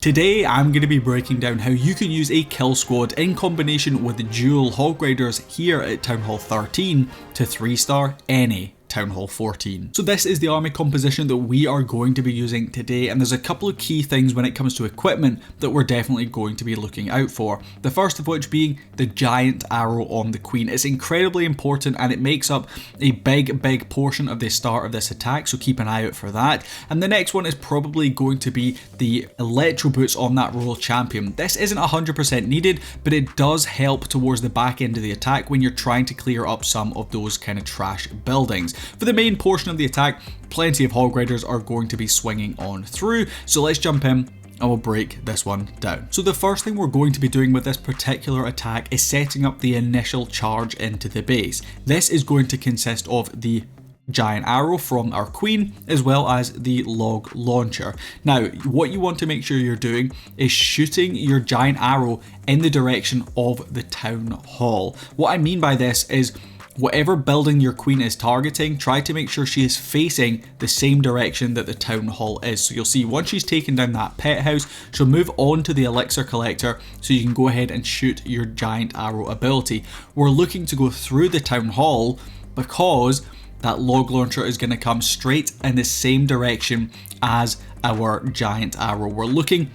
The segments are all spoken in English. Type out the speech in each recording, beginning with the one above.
Today I'm going to be breaking down how you can use a kill squad in combination with the dual hog riders here at Townhall 13 to 3-star any Townhall 14. So this is the army composition that we are going to be using today, and there's a couple of key things when it comes to equipment that we're definitely going to be looking out for. The first of which being the giant arrow on the queen. It's incredibly important and it makes up a big portion of the start of this attack, so keep an eye out for that. And the next one is probably going to be the electro boots on that royal champion. This isn't 100% needed, but it does help towards the back end of the attack when you're trying to clear up some of those kind of trash buildings. For the main portion of the attack, plenty of hog riders are going to be swinging on through, so let's jump in and we'll break this one down. So the first thing we're going to be doing with this particular attack is setting up the initial charge into the base. This is going to consist of the giant arrow from our queen as well as the log launcher. Now what you want to make sure you're doing is shooting your giant arrow in the direction of the town hall. What I mean by this is whatever building your queen is targeting, try to make sure she is facing the same direction that the town hall is. So you'll see once she's taken down that pet house, she'll move on to the elixir collector, so you can go ahead and shoot your giant arrow ability. We're looking to go through the town hall because that log launcher is going to come straight in the same direction as our giant arrow. We're looking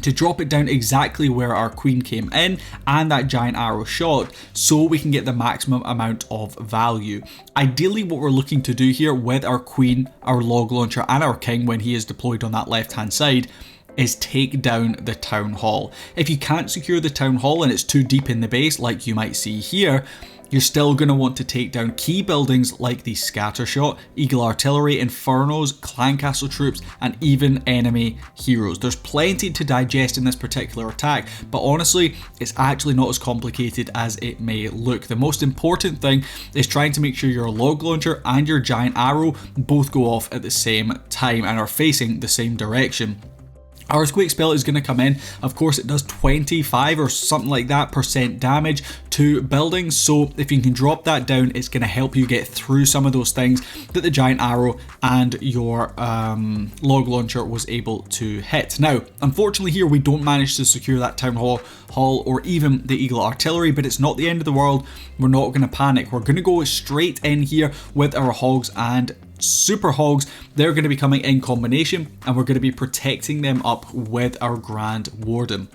to drop it down exactly where our queen came in and that giant arrow shot, so we can get the maximum amount of value. Ideally what we're looking to do here with our queen, our log launcher and our king when he is deployed on that left hand side is take down the town hall. If you can't secure the town hall and it's too deep in the base like you might see here, you're still going to want to take down key buildings like the scattershot, eagle artillery, infernos, clan castle troops, and even enemy heroes. There's plenty to digest in this particular attack, but honestly, it's actually not as complicated as it may look. The most important thing is trying to make sure your log launcher and your giant arrow both go off at the same time and are facing the same direction. Earthquake spell is going to come in. Of course, it does 25 or something like that % damage to buildings, so if you can drop that down, it's going to help you get through some of those things that the giant arrow and your log launcher was able to hit. Now, unfortunately here we don't manage to secure that town hall or even the eagle artillery, but it's not the end of the world. We're not going to panic. We're going to go straight in here with our hogs and super hogs. They're going to be coming in combination and we're going to be protecting them up with our grand warden,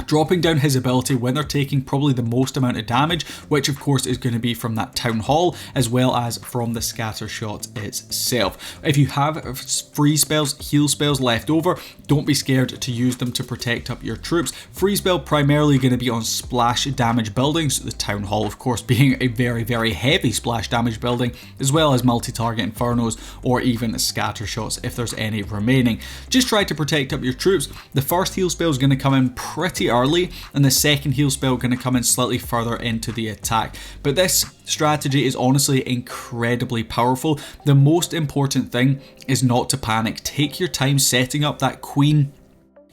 dropping down his ability when they're taking probably the most amount of damage, which of course is going to be from that town hall as well as from the scatter shot itself. If you have free spells, heal spells left over, don't be scared to use them to protect up your troops. Free spell primarily going to be on splash damage buildings, the town hall of course being a very heavy splash damage building, as well as multi-target infernos or even scatter shots if there's any remaining. Just try to protect up your troops. The first heal spell is going to come in pretty early and the second heal spell going to come in slightly further into the attack, but this strategy is honestly incredibly powerful. The most important thing is not to panic. Take your time setting up that queen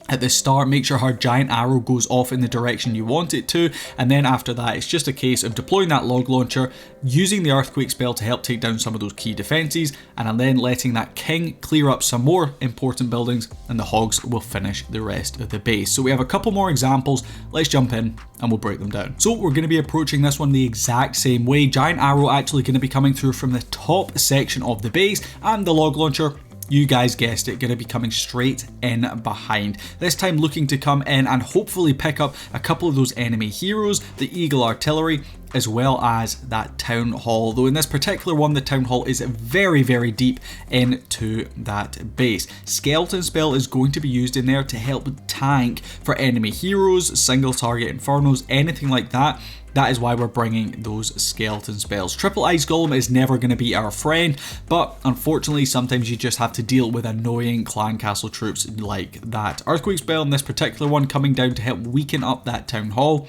at the start, make sure her giant arrow goes off in the direction you want it to, and then after that it's just a case of deploying that log launcher, using the earthquake spell to help take down some of those key defenses, and then letting that king clear up some more important buildings, and the hogs will finish the rest of the base. So we have a couple more examples. Let's jump in and we'll break them down. So we're going to be approaching this one the exact same way. Giant arrow actually going to be coming through from the top section of the base, and the log launcher, you guys guessed it, going to be coming straight in behind. This time looking to come in and hopefully pick up a couple of those enemy heroes, the eagle artillery, as well as that town hall. Though in this particular one, the town hall is very deep into that base. Skeleton spell is going to be used in there to help tank for enemy heroes, single target infernos, anything like that. That is why we're bringing those skeleton spells. Triple Ice Golem is never going to be our friend, but unfortunately sometimes you just have to deal with annoying clan castle troops like that. Earthquake spell in this particular one coming down to help weaken up that town hall.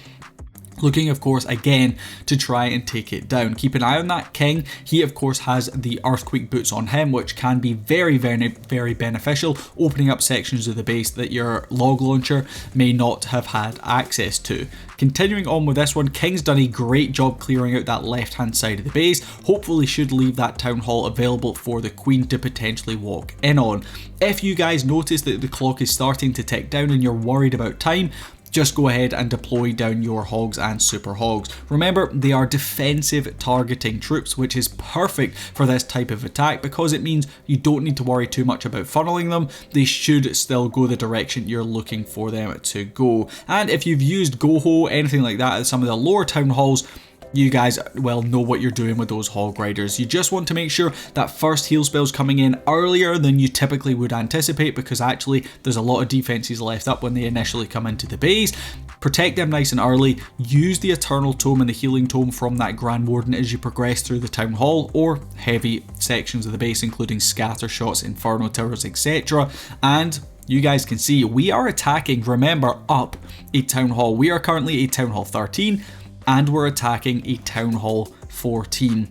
looking of course again to try and take it down. Keep an eye on that king. He of course has the earthquake boots on him, which can be very beneficial, opening up sections of the base that your log launcher may not have had access to. Continuing on with this one, King's done a great job clearing out that left hand side of the base. Hopefully should leave that town hall available for the queen to potentially walk in on. If you guys notice that the clock is starting to tick down and you're worried about time, just go ahead and deploy down your hogs and super hogs. Remember, they are defensive targeting troops, which is perfect for this type of attack because it means you don't need to worry too much about funneling them. They should still go the direction you're looking for them to go. And if you've used Goho, anything like that at some of the lower town halls, you guys well know what you're doing with those hog riders. You just want to make sure that first heal spell's coming in earlier than you typically would anticipate, because actually there's a lot of defenses left up when they initially come into the base. Protect them nice and early. Use the Eternal Tome and the Healing Tome from that Grand Warden as you progress through the Town Hall or heavy sections of the base, including scatter shots, Inferno Towers, etc. And you guys can see we are attacking, remember, up a Town Hall. We are currently a Town Hall 13 and we're attacking a Town Hall 14.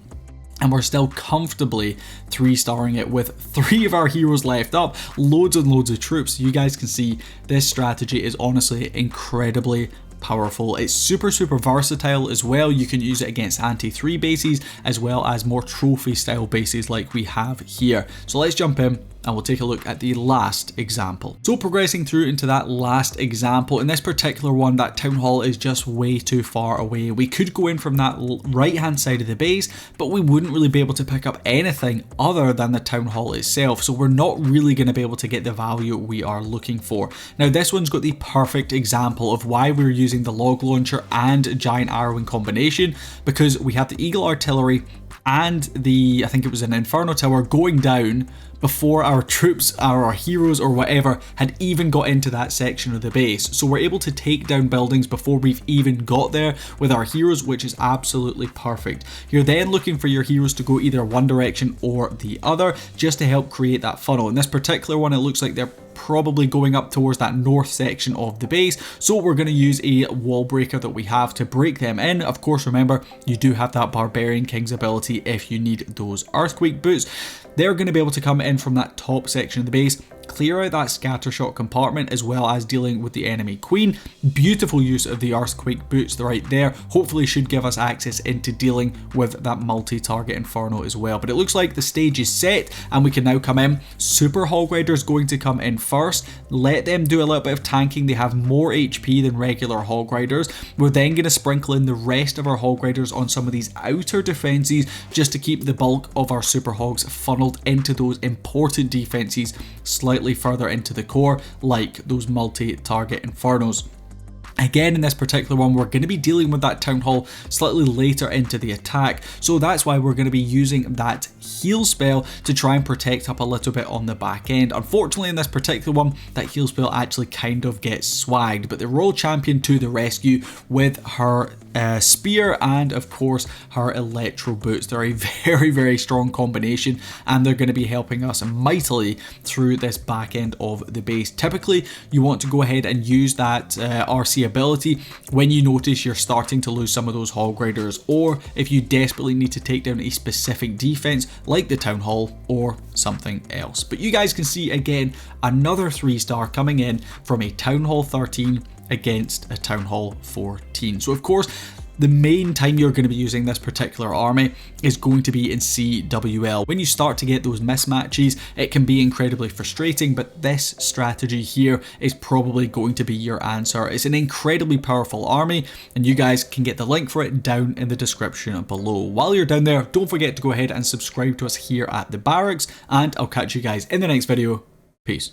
And we're still comfortably 3-starring it with 3 of our heroes left up, loads and loads of troops. You guys can see this strategy is honestly incredibly powerful. It's super versatile as well. You can use it against anti-3 bases as well as more trophy style bases like we have here. So let's jump in and we'll take a look at the last example. So progressing through into that last example, in this particular one, that town hall is just way too far away. We could go in from that right hand side of the base, but we wouldn't really be able to pick up anything other than the town hall itself. So we're not really going to be able to get the value we are looking for. Now this one's got the perfect example of why we're using the log launcher and giant arrow in combination, because we have the eagle artillery and the, I think it was an Inferno Tower going down before our troops, our heroes or whatever had even got into that section of the base. So we're able to take down buildings before we've even got there with our heroes, which is absolutely perfect. You're then looking for your heroes to go either one direction or the other just to help create that funnel. In this particular one, it looks like they're probably going up towards that north section of the base, so we're going to use a wall breaker that we have to break them in. Of course, remember, you do have that Barbarian King's ability if you need those earthquake boots. They're going to be able to come in from that top section of the base, clear out that scattershot compartment as well as dealing with the enemy queen. Beautiful use of the earthquake boots right there. Hopefully should give us access into dealing with that multi-target Inferno as well. But it looks like the stage is set and we can now come in. Super Hog Riders going to come in first. Let them do a little bit of tanking. They have more HP than regular Hog Riders. We're then going to sprinkle in the rest of our Hog Riders on some of these outer defenses just to keep the bulk of our Super Hogs funneled into those important defenses slightly further into the core, like those multi-target Infernos. Again, in this particular one, we're going to be dealing with that town hall slightly later into the attack, so that's why we're going to be using that heal spell to try and protect up a little bit on the back end. Unfortunately, in this particular one, that heal spell actually kind of gets swagged, but the Royal Champion to the rescue with her spear and of course her electro boots. They're a very strong combination and they're going to be helping us mightily through this back end of the base. Typically, you want to go ahead and use that RC ability when you notice you're starting to lose some of those hog riders, or if you desperately need to take down a specific defense like the town hall or something else. But you guys can see again another 3-star coming in from a town hall 13 against a town hall 14. So of course the main time you're going to be using this particular army is going to be in CWL. When you start to get those mismatches, it can be incredibly frustrating, but this strategy here is probably going to be your answer. It's an incredibly powerful army, and you guys can get the link for it down in the description below. While you're down there, don't forget to go ahead and subscribe to us here at the Barracks, and I'll catch you guys in the next video. Peace.